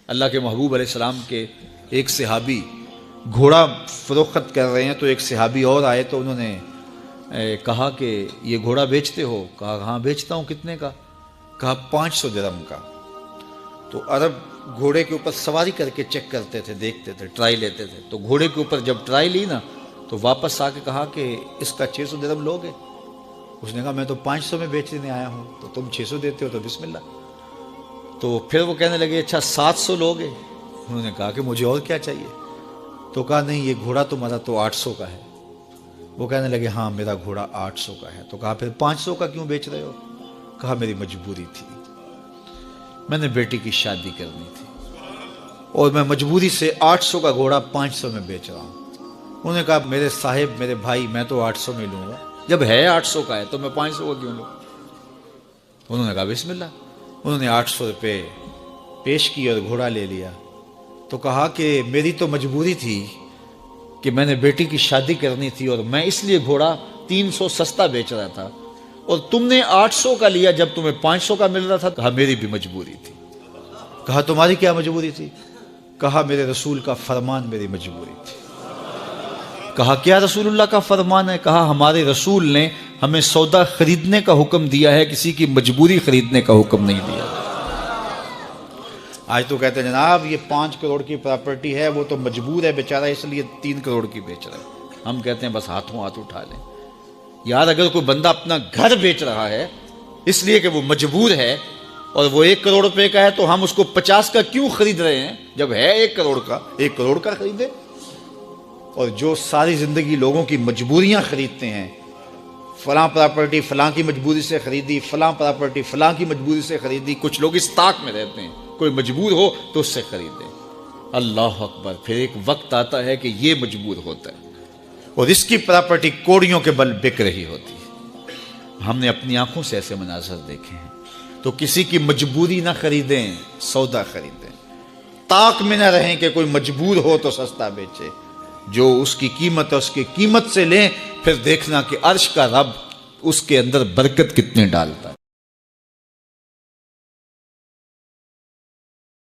اللہ کے محبوب علیہ السلام کے ایک صحابی گھوڑا فروخت کر رہے ہیں، تو ایک صحابی اور آئے تو انہوں نے کہا کہ یہ گھوڑا بیچتے ہو؟ کہا ہاں بیچتا ہوں۔ کتنے کا؟ کہا 500 درہم کا۔ تو عرب گھوڑے کے اوپر سواری کر کے چیک کرتے تھے، دیکھتے تھے، ٹرائی لیتے تھے۔ تو گھوڑے کے اوپر جب ٹرائی لی نا تو واپس آ کے کہا کہ اس کا 600 درہم لوگے؟ اس نے کہا میں تو 500 میں بیچنے آیا ہوں، تو تم 600 دیتے ہو تو بسم اللہ۔ تو پھر وہ کہنے لگے اچھا 700 لوگے؟ انہوں نے کہا کہ مجھے اور کیا چاہیے؟ تو کہا نہیں یہ گھوڑا تمہارا تو 800 کا ہے۔ وہ کہنے لگے ہاں میرا گھوڑا 800 کا ہے۔ تو کہا پھر 500 کا کیوں بیچ رہے ہو؟ کہا میری مجبوری تھی، میں نے بیٹی کی شادی کرنی تھی اور میں مجبوری سے 800 کا گھوڑا 500 میں بیچ رہا ہوں۔ انہوں نے کہا میرے صاحب، میرے بھائی، میں تو 800 میں لوں گا، جب ہے 800 کا ہے تو میں 500 کا کیوں لوں؟ انہوں نے کہا بسم اللہ۔ انہوں نے 800 روپے پیش کی اور گھوڑا لے لیا۔ تو کہا کہ میری تو مجبوری تھی کہ میں نے بیٹی کی شادی کرنی تھی اور میں اس لیے گھوڑا 300 سستا بیچ رہا تھا، اور تم نے 800 کا لیا جب تمہیں 500 کا مل رہا تھا۔ کہا میری بھی مجبوری تھی۔ کہا تمہاری کیا مجبوری تھی؟ کہا میرے رسول کا فرمان میری مجبوری تھی۔ کہا کیا رسول اللہ کا فرمان ہے؟ کہا ہمارے رسول نے ہمیں سودا خریدنے کا حکم دیا ہے، کسی کی مجبوری خریدنے کا حکم نہیں دیا۔ آج تو کہتے ہیں جناب یہ 5 کروڑ کی پراپرٹی ہے، وہ تو مجبور ہے بیچارہ اس لیے 3 کروڑ کی بیچ رہا ہے۔ ہم کہتے ہیں بس ہاتھوں ہاتھ اٹھا لیں۔ یار اگر کوئی بندہ اپنا گھر بیچ رہا ہے اس لیے کہ وہ مجبور ہے اور وہ 1 کروڑ روپے کا ہے، تو ہم اس کو 50 کا کیوں خرید رہے ہیں؟ جب ہے 1 کروڑ کا، 1 کروڑ کا خریدے۔ اور جو ساری زندگی لوگوں کی مجبوریاں خریدتے ہیں، فلاں پراپرٹی فلاں کی مجبوری سے خریدی، فلاں پراپرٹی فلاں کی مجبوری سے خریدی، کچھ لوگ اس طاق میں رہتے ہیں کوئی مجبور ہو تو اس سے خریدیں۔ اللہ اکبر، پھر ایک وقت آتا ہے کہ یہ مجبور ہوتا ہے اور اس کی پراپرٹی کوڑیوں کے بل بک رہی ہوتی ہے۔ ہم نے اپنی آنکھوں سے ایسے مناظر دیکھے ہیں۔ تو کسی کی مجبوری نہ خریدیں، سودا خریدیں۔ طاق میں نہ رہیں کہ کوئی مجبور ہو تو سستا بیچے۔ جو اس کی قیمت ہے اس کی قیمت سے لیں، پھر دیکھنا کہ عرش کا رب اس کے اندر برکت کتنے ڈالتا۔